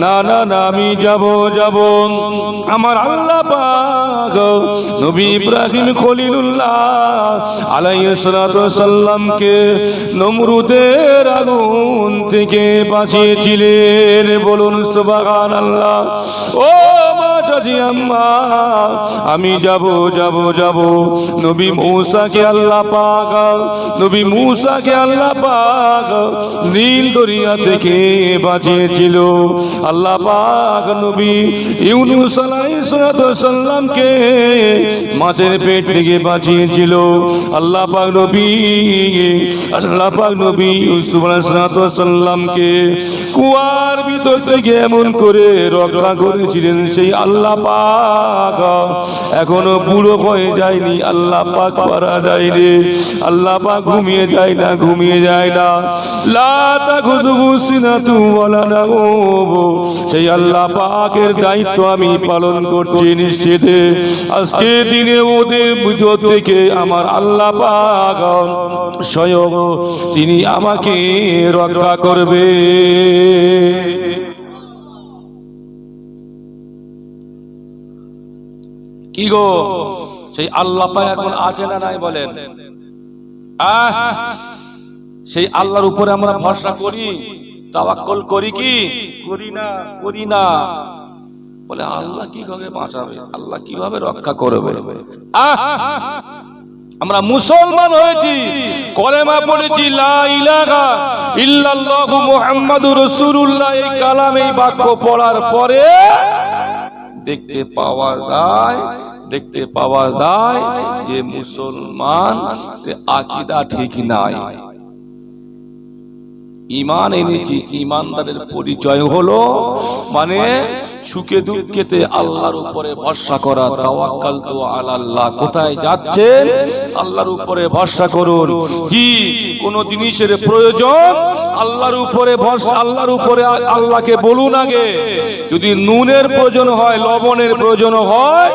না না না আমি যাব আমার আল্লাহ পাক নবী ইব্রাহিম খলিলুল্লাহ আলাইহিস সালাতু ওয়াস সালামকে নমরুদের আগুন থেকে বাঁচিয়েছিলেন। বলুন সুবহানাল্লাহ। ও মা চাচি আম্মা, আমি যাব নবী মূসাকে আল্লাহ পাক নীল দরিয়া থেকে বাঁচিয়েছিল। আল্লাহ পাক নবী ইউনূস আলাইহিস সালামকে মাছের পেট থেকে বাঁচিয়েছিল। আল্লাহ পাক নবী ইউসুফ আলাইহিস সালামকে কুয়ার ভিতর থেকে এমন করে রক্ষা করেছিলেন সেই আল্লাহ পাক এখনো বুড়ো হয়ে যায়নি। আল্লাহ পাক পারা যায়নি। আল্লাহ পাক ঘুমিয়ে যায় না। লা তাখুযুহু সিনাতুন ওয়ালা নাওম। সেই আল্লাহ পাকের দায়িত্ব আমি পালন করছি নিশ্চিত। আজকে দিনে ওদের ভিতর থেকে আমার আল্লাহ পাক স্বয়ং তিনি আমাকে রক্ষা করবে। কি গো, সেই আল্লাহ পাক এখন আছে না নাই বলেন? সেই আল্লাহর উপরে আমরা ভরসা করি, তাওয়াক্কুল করি কি করি না? বলে আল্লাহ কিভাবে বাঁচাবে, আল্লাহ কিভাবে রক্ষা করবে? আমরা মুসলমান হয়েছি, কলেমা পড়েছি লা ইলাহা ইল্লাল্লাহু মুহাম্মাদুর রাসূলুল্লাহ, এই কালাম এই বাক্য পড়ার পরে দেখতে পাওয়া যায় যে মুসলমান আকীদা ঠিক নাই। ঈমান এনেছি, ঈমানদারের পরিচয় হলো মানে সুখে দুঃখেতে আল্লাহর উপরে ভরসা করা। তাওয়াক্কালতু আলাল্লাহ। কোথায় যাচ্ছেন? আল্লাহর উপরে ভরসা করুন। কি কোন জিনিসের প্রয়োজন আল্লাহর উপরে ভরসা, আল্লাহর উপরে আল্লাহকে বলুন আগে। যদি নুনের প্রয়োজন হয়, লবণের প্রয়োজন হয়,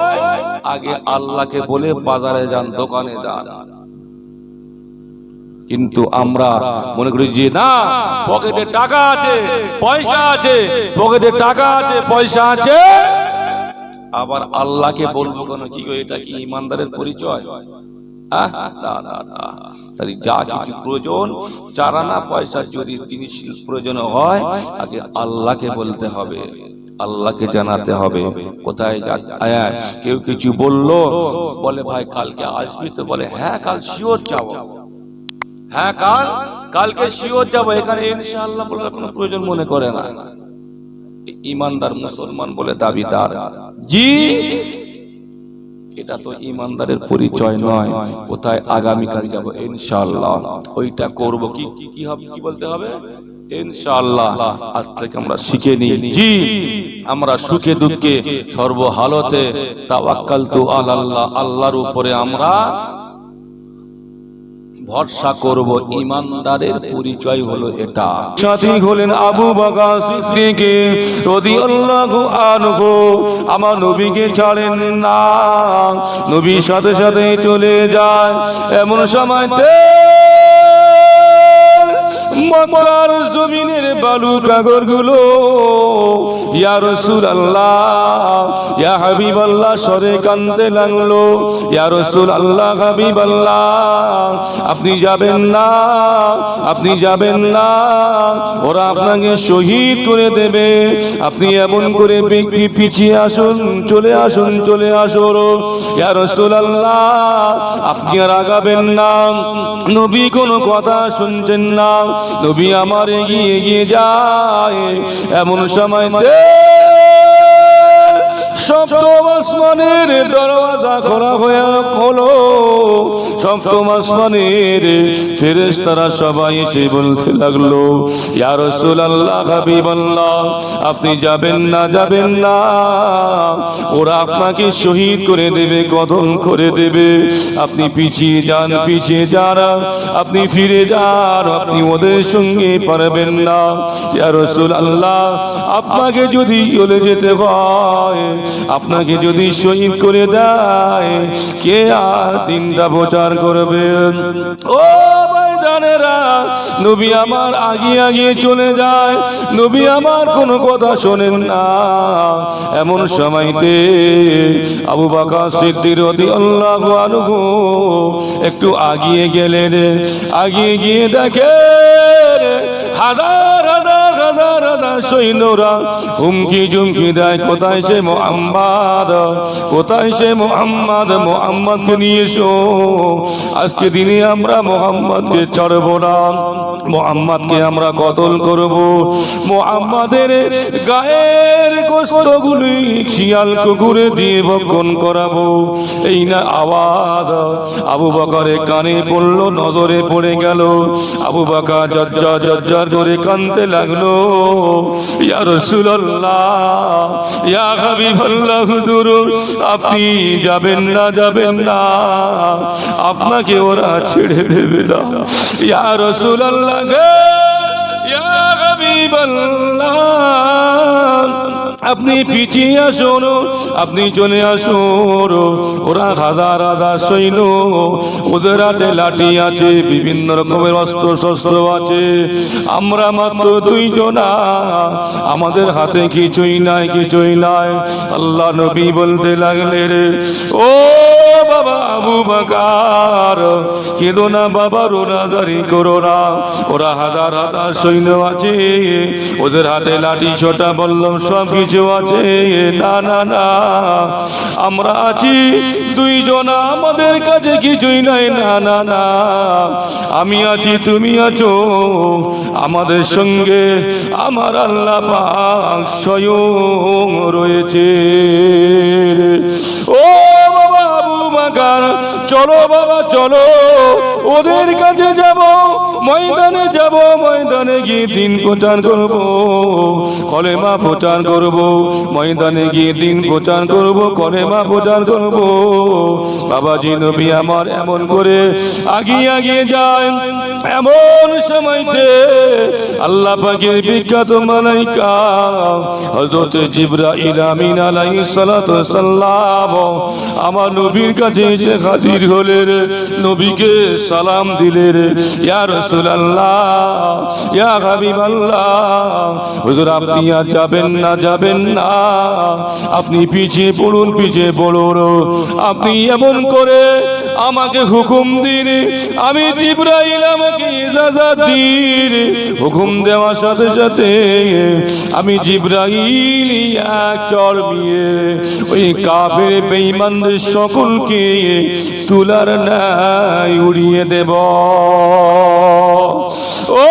আগে আল্লাহকে বলে বাজারে যান, দোকানে যান। কিন্তু আমরা মনে করি যে না, পকেটে টাকা আছে, পয়সা আছে, পকেটে টাকা আছে, পয়সা আছে, আবার আল্লাহকে বলবো কেন? কি গো, এটা কি ইমানদারের পরিচয়? তাই যা কিছু প্রয়োজন, চারানা পয়সা যদি জিনিস প্রয়োজন হয়, আগে আল্লাহকে বলতে হবে, আল্লাহকে জানাতে হবে। কোথায় কেউ কিছু বললো, বলে ভাই কালকে আসবি তো? বলে হ্যাঁ কাল শিওর যাবো। হ্যাঁ কালকে শিওর যাবো। এখানে ইনশাআল্লাহ বলার কোনো প্রয়োজন মনে করে না। ঈমানদার মুসলমান বলে দাবিদার। জি, এটা তো ঈমানদারের পরিচয় নয়। কোথায়? আগামীকাল যাব ইনশাআল্লাহ, ওইটা করব। কি হবে? কি বলতে হবে? ইনশাআল্লাহ। আজ থেকে আমরা শিখে নিই। জি, আমরা সুখে দুঃখে সর্বহালতে তাওয়াক্কালতু আলাল্লাহ, আল্লাহর উপরে আমরা ভরসা করব। ঈমানদারের পরিচয় হলো এটা। সাথী হলেন আবু বকর সিদ্দিক রাদিয়াল্লাহু আনহু। আমার নবীকে ছাড়েন না, নবীর সাথে সাথে চলে যায়। এমন সময়তে মক্কার জমিনের বালু কাগরগুলো ইয়া রাসূলুল্লাহ, ইয়া হাবিবাল্লাহ সরে কানতে লাগলো। ইয়া রাসূলুল্লাহ, হাবিবাল্লাহ, আপনি যাবেন না, ওরা আপনাকে শহীদ করে দেবে। আপনি এমন করে পিছিয়ে আসুন, চলে আসুন। ইয়া রাসূলুল্লাহ, আপনি আর আগাবেন না। নবী কোনো কথা শুনছেন না, নবী আমার এগিয়ে যায়। এমন সময় সপ্তম আসমানের দরওয়াজা খোলা হলো। সপ্তম আসমানের ফেরেশতারা সবাই এসে বলতে লাগলো, ইয়া রাসূলুল্লাহ, হাবিবাল্লাহ, আপনি যাবেন না, ওরা আপনাকে শহীদ করে দেবে, কতল করে দেবে। আপনি পিছিয়ে যান, আপনি ফিরে যান, আপনি ওদের সঙ্গে পারবেন না। ইয়া রাসূলুল্লাহ, আপনাকে যদি চলে যেতে হয় আপনাকে যদি শহীদ করে দেয়, কে আর দিনটা প্রচার করবে? ও ভাইজানেরা, নবী আমার আগিয়ে আগিয়ে চলে যায়, নবী আমার কোনো কথা শোনেন না। এমন সময়তে আবু বকর সিদ্দিক রাদিয়াল্লাহু আনহু একটু আগিয়ে গেলেন। আগিয়ে গিয়ে দেখে হাজার হাজার হাজার হাজার সৈন্যরা হুমকি ঝুমকি দেয়, কোথায় সে মুহাম্মদ, কোথায় সে মুহাম্মদ, মুহাম্মদকে নিয়ে এসো, আজকে দিনে আমরা মুহাম্মদকে ছাড়ব না, মুহাম্মদকে আমরা কতল করব, মুহাম্মাদের গায়ের গোশতগুলি শিয়াল কুকুরে দিয়ে ভক্ষণ করাবো। এই না আওয়াজ আবু বকরের কানে পড়ল, নজরে পড়ে গেল। আবু বকর জজ্জর জজ্জর করে কাঁদতে লাগলো, ইয়া রাসূলুল্লাহ, ইয়া হাবিবাল্লাহ, হুজুর আপনি যাবেন না, যাবেন না, আপনাকে ওরা ছেড়ে দেবে না। ইয়া রাসূলুল্লাহ, ইয়া হাবিবাল্লাহ, আপনি পিছিয়ে আসুন, আপনি চলে আসুন। ওরা হাজার হাজার সৈন্য, ওদের হাতে লাঠি আছে, বিভিন্ন রকমের অস্ত্র শস্ত্র আছে, আমরা মাত্র দুইজনা, আমাদের হাতে কিছুই নাই, কিছুই নাই। আল্লাহ নবী বলতে লাগলেন, ও বাবা আবু বকর, কেঁদো না বাবা, রোনাদারি করো না, ওরা হাজার হাজার সৈন্য আছে, ওদের হাতে লাঠি ছোটা বললাম সব কিছু আছে। না না না, আমরা আছি দুইজনা, আমাদের কাছে কিছুই নাই। না না না, আমি আছি, তুমি আছো, আমাদের সঙ্গে আমার আল্লাহ পাক স্বয়ং রয়েছে। ও বাবা আবু বকর, চলো বাবা চলো, ওদের কাছে যাব, ময়দানে যাব, ময়দানে গিয়ে দিন প্রচার করব, কলেমা প্রচার করব, ময়দানে গিয়ে দিন প্রচার করব, কলেমা প্রচার করব। বাবাজি নবী আমার এমন করে আগিয়ে আগিয়ে যায়। এমন সময়তে আল্লাহ পাকের বিখ্যাত মালাইকা হযরত জিবরাইল আমিন আলাইহিস সালাতু ওয়াস সালাম আমার নবীর কাছে এসে হাজির হলেন, নবীকে সালাম দিলেন, ইয়া রাসূলুল্লাহ, ইয়া হাবিবাল্লাহ, হুজুর আপনি আর যাবেন না, যাবেন না, আপনি পিছিয়ে পড়ুন, পিছিয়ে পড়ুন, আপনি এমন করে আমাকে হুকুম দিন, আমি জিবরাইল আমাকে ইজাজত দিন। হুকুম দেওয়ার সাথে সাথে আমি জিবরাইল এক চড় দিয়ে ওই কাফের বেঈমানদের সকলকে তুলার ন্যায় উড়িয়ে দেব। ও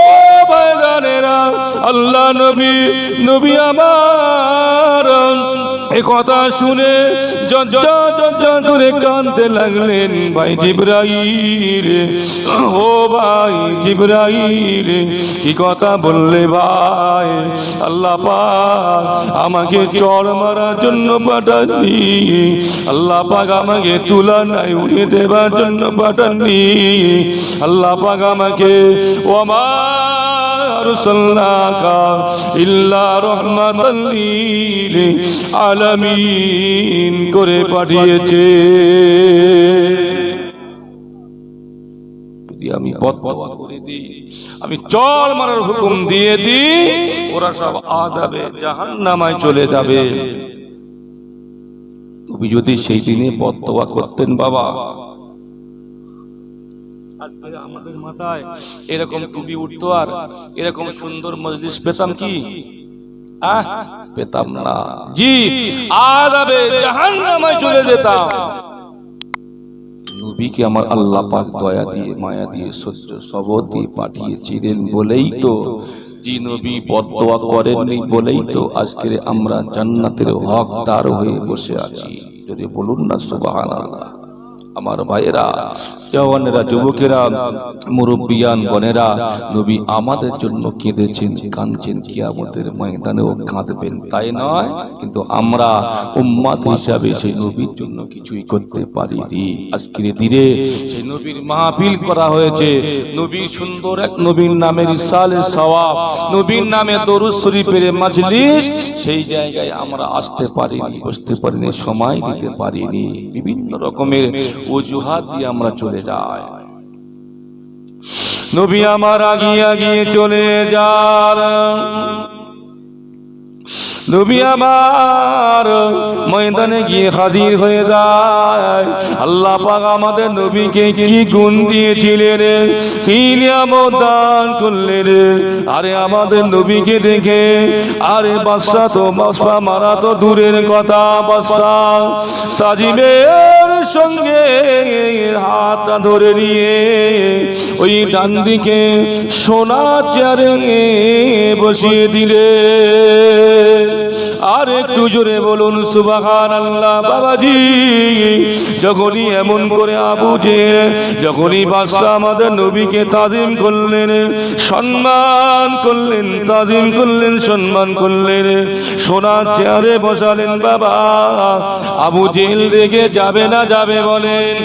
ভাইজানেরা, আল্লাহ নবী, নবী আমার এই কথা শুনে জজ্জর জজ্জর করে কাঁদতে লাগলেন। ভাই জিবরাইল, ও ভাই জিবরাইল, কি কথা বললে ভাই? আল্লাহ পাক আমাকে চড় মারার জন্য পাঠাননি, আল্লাহ পাক আমাকে তুলা নাই উড়িয়ে দেবার জন্য পাঠাননি, আল্লাহ পাক আমাকে ওমা আরসালনাকা ইল্লা রাহমাতাল লিল আলামিন করে পাঠিয়েছে। যদি আমি বদদোয়া করে দিই, আমি চড় মারার হুকুম দিয়ে দিই, ওরা সব আযাবে জাহান্নামায় চলে যাবে। তুমি যদি সেই দিনে বদদোয়া করতেন বাবা, আজকে আমাদের মাথায় এরকম টুপি উঠতো আর এরকম সুন্দর মজলিস পেতাম কি? পেতাম না। জি, আযাবে জাহান্নামায় চলে যেতাম। নবীকে আমার আল্লাহ পাক দয়া দিয়ে, মায়া দিয়ে, সহ্য সবর দিয়ে পাঠিয়েছিলেন বলেই তো, যে নবী বদদোয়া করেননি বলেই তো আজকে আমরা জান্নাতের হকদার হয়ে বসে আছি। যদি বলুন না সুবহানাল্লাহ। আমার ভাইয়েরা, জওয়ানেরা, যুবকেরা, মুরব্বিয়ান গণেরা, নবী আমাদের জন্য কেঁদেছেন, কাঁদছেন, কিয়ামতের ময়দানেও কাঁদবেন, তাই নয়? কিন্তু আমরা উম্মত হিসাবে সেই নবীর জন্য কিছুই করতে পারিনি। আজকের দিনে সেই নবীর মাহফিল করা হয়েছে, নবীর সুন্দর এক নবীর নামের ইসালে সওয়াব, নবীর নামে দরুদ শরীফের মাজলিস, সেই জায়গায় আমরা আসতে পারিনি, বসতে পারিনি, সময় দিতে পারিনি। বিভিন্ন রকমের অজুহাত দিয়ে আমরা চলে যাই। নবী আমার আগিয়ে আগিয়ে চলে যান, নবী আমার ময়দানে গিয়ে হাজির হয়ে যায়। আল্লাহ পাক আমাদের নবীকে কি গুণ দিয়েছিলেন, কি নিয়ামত দান করলেন। আরে আমাদের নবীকে দেখে আরে বাদশা তো বাদশা মারা তো দূরের কথা, বাদশা তাজিমের সঙ্গে হাতটা ধরে নিয়ে ওই ডান দিকে সোনা চেয়ারে বসিয়ে দিলে। আর একটু জোরে বলুন সুবহানাল্লাহ। বাবাজি যখনই এমন করে আবু জেহেল, যখনই বাদশা আমাদের নবীকে তাজিম করলেন, সম্মান করলেন, তাজিম করলেন, সম্মান করলেন, সোনার চেয়ারে বসালেন, বাবা আবু জেহেল রেগে যাবে না যাবে বলেন?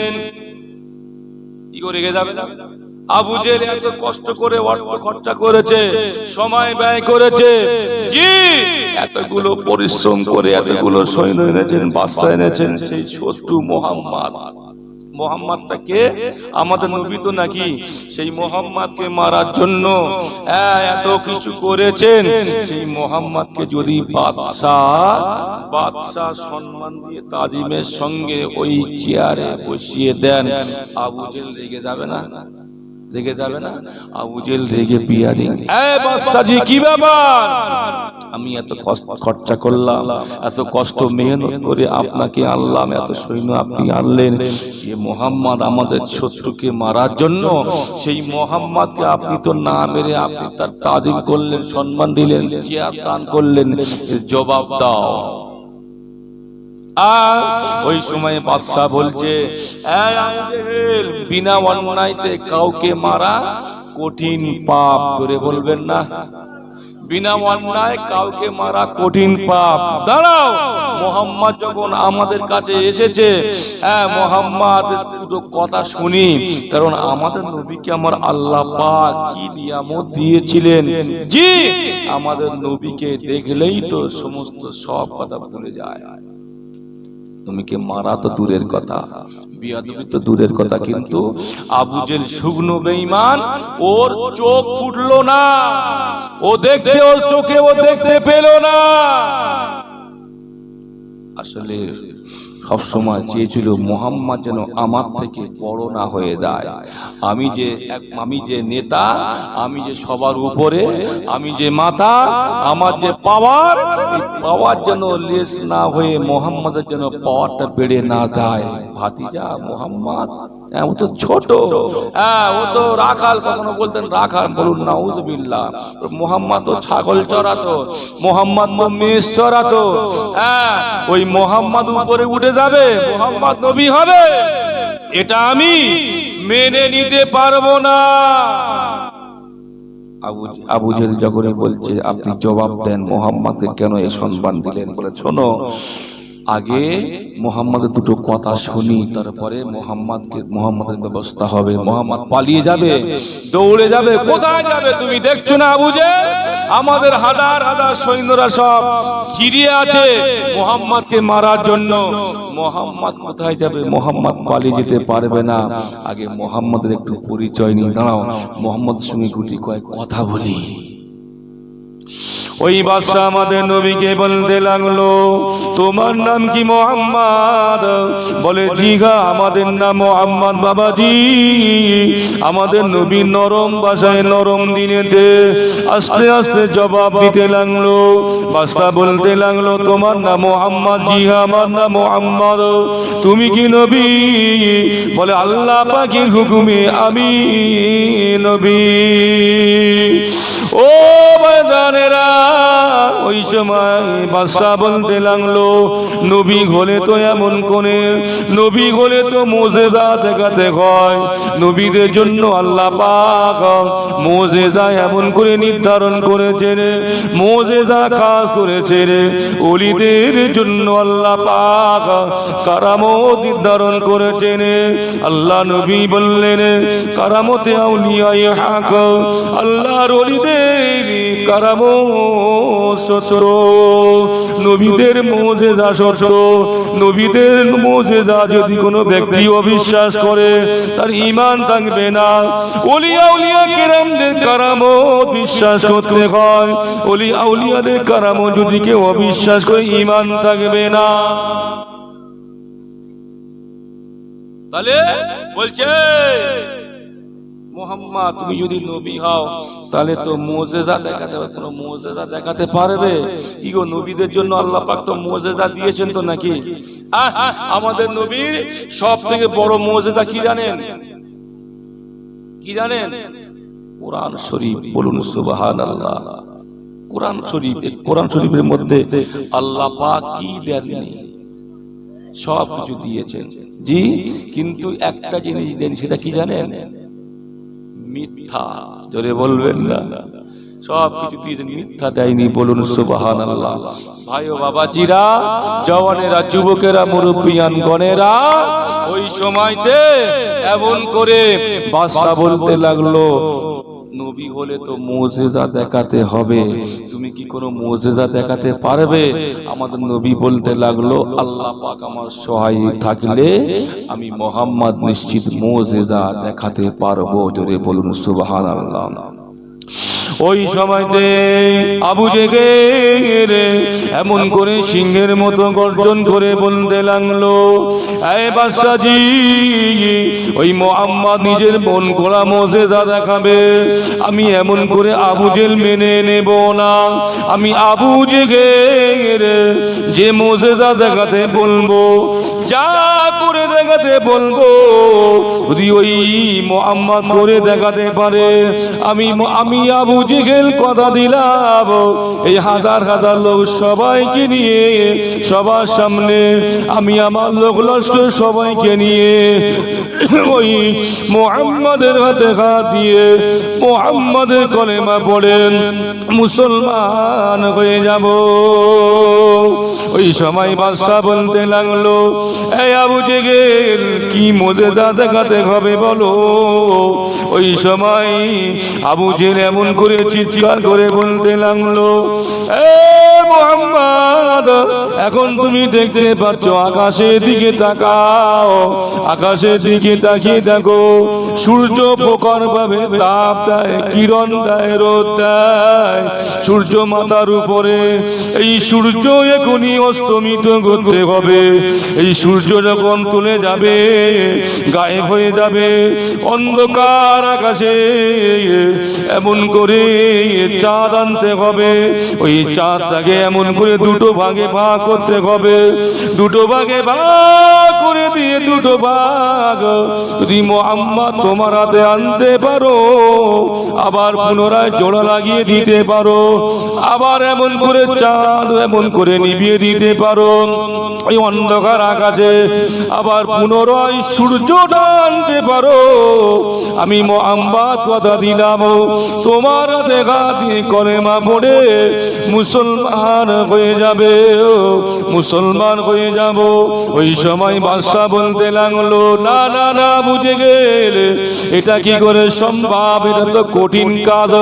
কি করে রেগে যাবে না? আবু জেহেল এত কষ্ট করে অর্থ খরচা করেছে, সময় ব্যয় করেছে, জি এতগুলো পরিশ্রম করে এতগুলো সৈন্য এনেছেন, বাদশা এনেছেন, সেই শত্রু মুহাম্মদ, মুহাম্মদটাকে আমাদের নবী তো নাকি, সেই মুহাম্মদকে মারার জন্য এত কিছু করেছেন। সেই মুহাম্মদকে যদি বাদশা সম্মান দিয়ে তাজিমের সঙ্গে ওই চেয়ারে বসিয়ে দেন, আবু জেহেল রেগে যাবে না? রেগে যাবে না? আবু জেহেল রেগে বিয়ারিং, বাদশাজি কি ব্যাপার, আমি এত খরচা করলাম, এত কষ্ট মেহনত করে আপনাকে আনলাম, এত সৈন্য আপনি আনলেন, যে মুহাম্মদ আমাদের শত্রুকে মারার জন্য, সেই মুহাম্মদকে আপনি তো না মেরে আপনি তার তাজিম করলেন, সম্মান দিলেন, চেয়ার দান করলেন, এর জবাব দাও। ওই সময় বাদশা বলছে, বিনা অন্যায়তে কাউকে মারা কঠিন পাপ, করে বলবেন না? বিনা অন্যায় কাউকে মারা কঠিন পাপ। দাঁড়াও, মুহাম্মদ যখন আমাদের কাছে এসেছে, মুহাম্মদ দুটো কথা শুনি, কারণ আমাদের নবীকে আমার আল্লাহ পাক কি নিয়ামত দিয়েছিলেন। জি আমাদের নবীকে দেখলেই তো সমস্ত সব কথা ভুলে যায়। নবীকে মারা তো দূরের কথা, বিয়াদবি তো দূরের কথা, কিন্তু আবু জেহেল শুকনো বেঈমান, ওর চোখ ফুটলো না, ও দেখতে, ওর চোখে ও দেখতে পেল না। আসলে সবসময় চেয়েছিল মুহাম্মদ যেন আমার থেকে বড় না হয়ে যায়। আমি যে নেতা, আমি যে সবার উপরে, আমি যে মাথা, আমার যে পাওয়ার, এই পাওয়ার যেন লেস না হয়ে মুহাম্মদের যেন পাওয়ারটা বেড়ে না যায়। ভাতিজা মুহাম্মদ ও তো ছোট, ও তো রাখাল, কখনো বলতেন রাখাল, বলুন নাউজুবিল্লাহ। মুহাম্মদ তো ছাগল চড়াতো, মুহাম্মদ তো মেষ চড়াতো, ওই মুহাম্মদ উপরে উঠে যাবে, মুহাম্মদ নবী হবে, এটা আমি মেনে নিতে পারবো না। আবু জেহেল যখনই বলছে, আপনি জবাব দেন, মুহাম্মদকে কেন এই সম্মান দিলেন? বলে শোনো, আগে মুহাম্মদের দুটো কথা শুনি, তারপরে মুহাম্মদের ব্যবস্থা হবে। মুহাম্মদ পালিয়ে যাবে, দৌড়ে যাবে, কোথায় যাবে? তুমি দেখছো না আবু জেহেল আমাদের হাজার হাজার সৈন্যরা সব ঘিরে আছে মুহাম্মদকে মারার জন্য। মুহাম্মদ কোথায় যাবে? মুহাম্মদ পালিয়ে যেতে পারবে না। আগে মুহাম্মদের একটু পরিচয় নিয়ে দাঁড়াও, মুহাম্মদের সঙ্গে গুটি কয়েক কথা বলি। ওই বাদশা আমাদের নবীকে বলতে লাগলো, তোমার নাম কি মুহাম্মদ? বলে জি গা, আমাদের নাম মুহাম্মদ। বাবাজি আমাদের নবী নরম ভাষায়, নরম দিনেতে আস্তে আস্তে জবাব দিতে লাগলো। বাদশা বলতে লাগলো, তোমার নাম মুহাম্মদ? জি হ্যাঁ আমার নাম মুহাম্মদ। তুমি কি নবী? বলে আল্লাহ পাকের হুকুমে আমি নবী। ও ময়দানেরা, ও ওই সময় বাদশা বলতে লাগলো নবী হলে তো এমন কোনে, নবী হলে তো মুজিজা দেখাতে হয়, নবীদের জন্য আল্লাহ পাক মুজিজা এমন করে নির্ধারণ করেছেন, মুজিজা খাস করেছেন, ওলিদের জন্য আল্লাহ পাক কারামত নির্ধারণ করেছেন। আল্লাহ নবী বললেন কারামতে আউলিয়ায়ে হক, আল্লাহর ওলিদের কারামত সত্য, নবীদের মুজিজা সত্য। নবীদের মুজিজা যদি কোনো ব্যক্তি অবিশ্বাস করে তার ঈমান থাকবে না। ওলি আউলিয়া কেরামদের কারামত বিশ্বাস করতে হয়, ওলি আউলিয়াদের কারামত যদি কেউ অবিশ্বাস করে ঈমান থাকবে না। তাহলে বলছে মুহাম্মদ তুমি যদি নবী হও তাহলে তো মুজিজা দেখাতে হবে, কোনো মুজিজা দেখাতে পারবে কি গো? নবীদের জন্য আল্লাহ পাক তো মুজিজা দিয়েছেন তো নাকি? আমাদের নবীর সব থেকে বড় মুজিজা কি জানেন? কি জানেন? কোরআন শরীফ। বলুন সুবহানাল্লাহ। কোরআন শরীফ, কোরআন শরীফের মধ্যে আল্লাহ পাক কি দেননি? সব কিছু দিয়েছেন জি, কিন্তু একটা জিনিস দেন, সেটা কি জানেন? মিথ্যা। জোরে বলবেন না। সব কিছু দিয়েছেন, মিথ্যা দেয়নি। বলুন সুবহানাল্লাহ। ভাই ও বাবাজিরা, জওয়ানেরা, যুবকেরা, মুরব্বিয়ান গণেরা, ওই সময়তে এমন করে বাদশা বলতে লাগলো নবী হলে তো মুজিজা দেখাতে হবে, তুমি কি কোনো মুজিজা দেখাতে পারবে? আমাদের নবী বলতে লাগলো আল্লাহ পাক আমার সহায় থাকলে আমি মুহাম্মদ নিশ্চিত মুজিজা দেখাতে পারবো। জোরে বলুন সুবহানাল্লাহ। ওই সময়তে আবু জেহেল এমন করে সিংহের মতো গর্জন করে বলতে লাগলো এই বাদশাজি, ওই মুহাম্মদ নিজের মন গড়া মুজিজা দেখাবে, আমি এমন করে আবু জেহেল মেনে নেব না। আমি আবু জেহেল যে মুজিজা দেখাতে বলবো, যা করে দেখাতে বলবো, যদি ওই মুহাম্মদ করে দেখাতে পারে, আমি আবু জেহেল কথা দিলাম এই হাজার হাজার লোক সবাইকে নিয়ে সবার সামনে আমি আমার লোক লস্কর সবাইকে নিয়ে ওই মুহাম্মাদের হাতে হাত দিয়ে মুহাম্মাদের কলেমা পড়েন মুসলমান হয়ে যাব। ওই সময় বাদশা বলতে লাগলো এই আবু জেহেল কি মুজিজা দেখাতে হবে বলো? ওই সময় আবু জেহেল এমন করে চিৎকার করে বলতে লাগলো এ মুহাম্মদ, এখন তুমি দেখতে পাচ্ছ আকাশের দিকে তাকাও, আকাশের দিকে তাকিয়ে দেখো, সূর্য প্রখর ভাবে তাপ দেয়, কিরণ দেয়, রোদ দেয় সূর্য মাথার উপরে। এই সূর্য এখনই অস্তমিত করতে হবে। এই সূর্য যখন তুলে যাবে, গায়েব হয়ে যাবে, অন্ধকার আকাশে এমন করে চাঁদ আনতে হবে। ওই চাঁদটাকে এমন করে দুটো ভাগে ভাগ করতে হবে। দুটো ভাগে ভাগ করে দিয়ে দুটো ভাগ যদি মুহাম্মদ তোমার হাতে আনতে পারো, আবার পুনরায় জোড়া লাগিয়ে দিতে পারো, আবার এমন করে চাঁদ এমন করে নিভিয়ে দিতে পারো, ওই অন্ধকার আকাশে আবার পুনরায় সূর্যটা আনতে পারো, আমি মুহাম্মদ কথা দিলাম তোমার হাতে হাত দিয়ে কলেমা পড়ে মুসলমান হয়ে যাবে, মুসলমান হয়ে যাব। ওই সময় বাদশা বলতে লাগলো না না না, বুঝে গেলে এটা কি করে সম্ভব? এটা তো কঠিন কাজ,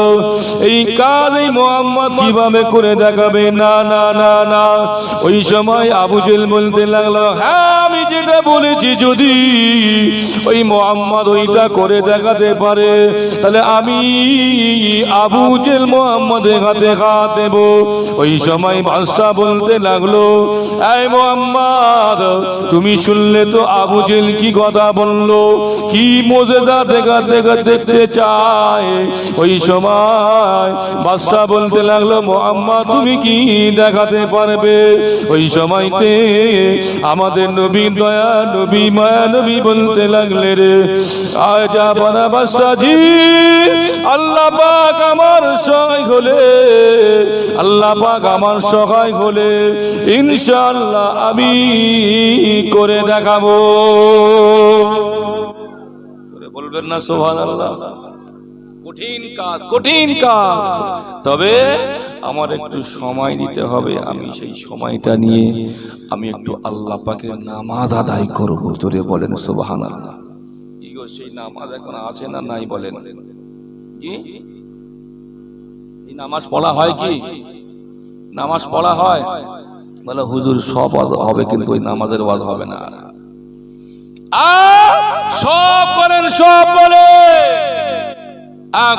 এই কাজ এই মুহাম্মদ কিভাবে করে দেখাবে? না না না না। ওই সময় আবু জেহেল বলতে লাগলো হ্যাঁ, আমি যেটা বলেছি যদি ওই মুহাম্মদ ওইটা করে দেখাতে পারে, তাহলে আমি আবু জেহেল মুহাম্মদের হাতে হাত দেব। ওই সময় বাদশা বলতে লাগলো এই মুহাম্মদ, তুমি শুনলে শুনলে তো আবু জেহেল কি কথা বললো, কি মুজিজা দেখতে চায়। ওই সময় বাদশা বলতে লাগলো, মুহাম্মদ তুমি কি দেখাতে পারবে? ওই সময়তে আমাদের নবী দয়া নবী মায়া নবী বলতে লাগলে, রে আজা বানা বাদশাজি, আল্লাহ পাক আমার সহায় হলে, আল্লাহ পাক আমার সহায় হলে ইনশাআল্লাহ আমি করে দেখাবো। বলবেন না সুবহানাল্লাহ? কঠিন কাজ, কঠিন কাজ, তবে আমার একটু সময় দিতে হবে। আমি সেই সময়টা নিয়ে আমি একটু আল্লাহ পাকের নামাজ আদায় করব। জোরে বলেন সুবহানাল্লাহ। কি গো, সেই নামাজ এখন আছে না নাই বলেন? কি এই নামাজ পড়া হয়? কি নামাজ পড়া হয়? বলে হুজুর সব হবে, কিন্তু ওই নামাজের ওয়াজ হবে না। সব বলেন, সব বলে,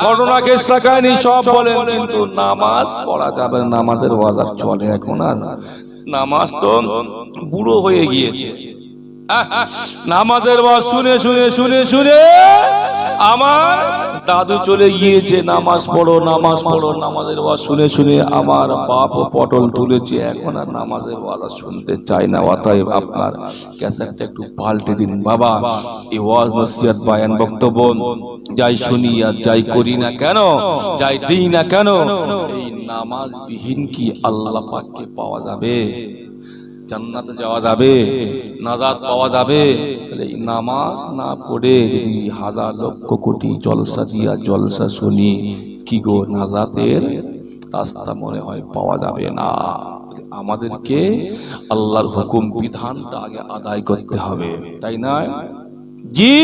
ঘটনা কেসটা কাহিনী সব বলেন, কিন্তু নামাজ পড়া যাবে না, নামাজের ওয়াজ আর চলে এখন? আর নামাজ তো বুড়ো হয়ে গিয়েছে। নামাজের ওয়াজ শুনে শুনে শুনে শুনে আমার দাদু চলে গিয়েছে। নামাজ পড়ো, নামাজ পড়ো, নামাজের ওয়াজ শুনে শুনে আমার বাপও পটল তুলেছে। এখন আর নামাজের ওয়াজ শুনতে চাই না। অতএব আপনার ক্যাসেটটা একটু পাল্টে দিন বাবা। এই ওয়াজ নসিহত বয়ান বক্তব্য যাই শুনি আর যাই করি না কেন, যাই দিই না কেন, এই নামাজ বিহীন কি আল্লাহ পাককে পাওয়া যাবে? জান্নাতে যাওয়া যাবে? নাজাত পাওয়া যাবে? তাহলে নামাজ না পড়ে হাজার লক্ষ কোটি জলসা দিয়া জলসা শুনি, কি গো নাজাতের রাস্তা মনে হয় পাওয়া যাবে না। আমাদেরকে আল্লাহর হুকুম বিধানটা আগে আদায় করতে হবে, তাই না? জি,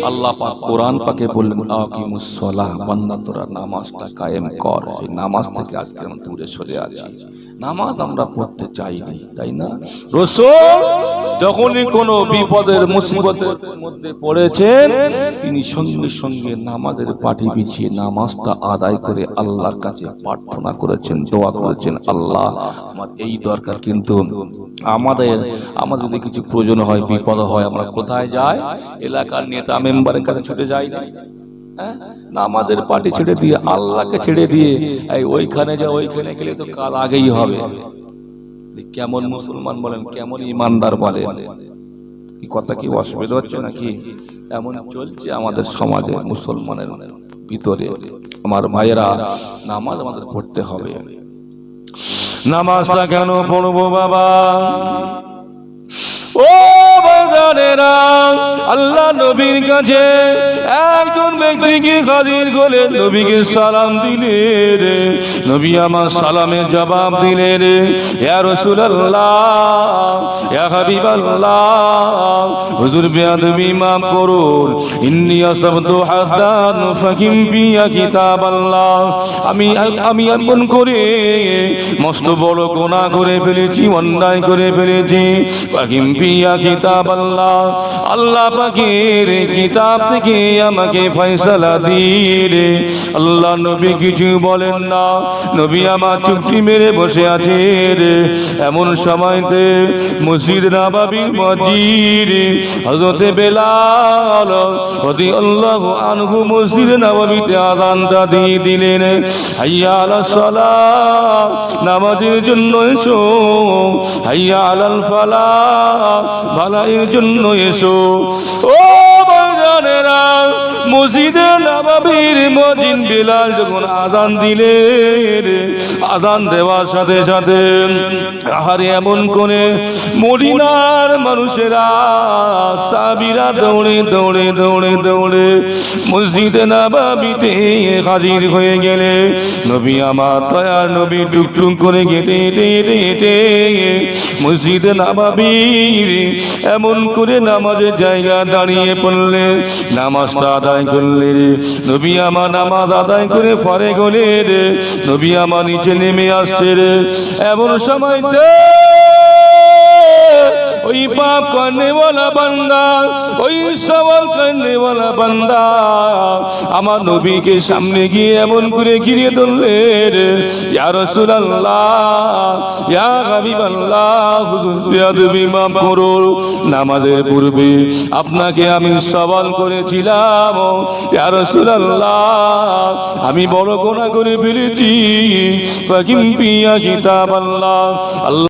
আল্লাহ পাক কোরআন পাকে বললেন, আকিমুস সালাহ, বান্দা তোরা নামাজটা কায়েম কর। এই নামাজ থেকে আজকে আমরা দূরে সরে আছি। নামাজ আমরা পড়তে চাই না, তাই না? রাসূল যখনই কোনো বিপদের মুসিবতের মধ্যে পড়েছেন, তিনি সঙ্গে সঙ্গে নামাজের পাটি বিছিয়ে নামাজটা আদায় করে আল্লাহর কাছে প্রার্থনা করেছেন, দোয়া করেছেন, আল্লাহ আমার এই দরকার, কিন্তু আমাদের যদি কিছু প্রয়োজন হয়, বিপদ হয়, আমরা কোথায় যাই? এলাকার নেতা মেম্বারের কাছে ছুটে যাই না? না, আমাদের পার্টি ছেড়ে দিয়ে আল্লাহকে ছেড়ে দিয়ে এই ওইখানে যা, ওইখানে গেলে তো কাল আগেই হবে। কেমন মুসলমান বলেন, কেমন ইমানদার বলেন? কি কথা কি অসুবিধা হচ্ছে নাকি? এমন চলছে আমাদের সমাজে, মুসলমানের ভিতরে। আমার ভাইয়েরা, নামাজ আমাদের পড়তে হবে। নামাজটা কেন পড়বো বাবা? ও বাজারেরা, আল্লাহ নবীর কাছে একজন ব্যক্তিকে হাজির করে নবীকে সালাম দিলেন। নবী আমার সালামের জবাব দিলেন, ইয়া রাসূলুল্লাহ, ইয়া হাবিবাল্লাহ, হুজুর বেয়াদবি মাফ করুন, ইন্নী আসাবতু হাদান ফাকিম ফিয়া কিতাবাল্লাহ। আমি এমন করে মস্ত বড় গুনাহ করে ফেলেছি, অন্যায় করে ফেলেছি। ফাকিম ফিয়া কিতাবাল্লাহ, আল্লাহ পাকের কিতাব থেকে আমাকে ফয়সালা দিলে। আল্লাহ নবী কিছু বলেন না, নবী আমার চুপটি মেরে বসে আছে। এমন সময়তে মসজিদ নববীর মসজিদ হযরতে বেলাল রাদিয়াল্লাহু আনহু মসজিদ নববীতে আযানটা দিয়ে দিলেন, হাইয়া আলাস সালাহ, নামাজের জন্য এসো, হাইয়া আলাল ফালাহ, ভালাইয়ের জন্য এসো। ও বাজারেরা, মসজিদে নববীর মুয়াজ্জিন বেলাল যখন আযান দিলেন, আযান দেওয়ার সাথে সাথে আহারে এমন করে মদিনার মানুষেরা, সাহাবীরা দৌড়ে দৌড়ে দৌড়ে দৌড়ে মসজিদে নববীতে হাজির হয়ে গেলে, নবী আমার দয়ার নবী টুকটুক করে হেঁটে হেঁটে হেঁটে হেঁটে মসজিদে নববীর এমন করে নামাজের জায়গা দাঁড়িয়ে পড়লেন, নামাজটা আদায় করলেন। নবী আমার নামাজ আদায় করে ফারেক হলেন, নবী আমার নিচে নেমে আসছে। এমন সময়তে ও ওই পাপ করনে वाला বান্দা, ওই সওয়াল করনে वाला বান্দা আমার নবীকে সামনে গিয়ে এমন করে ঘিরে ধরলেন, ইয়া রাসূলুল্লাহ, ইয়া হাবিবাল্লাহ, হুজুর বেয়াদবি মাফ করুন, নামাজের পূর্বে আপনাকে আমি সওয়াল করেছিলাম, ইয়া রাসূলুল্লাহ আমি বড় গুনাহ করে ফেলেছি, ফাকিম পিয়া কিতাবাল্লাহ।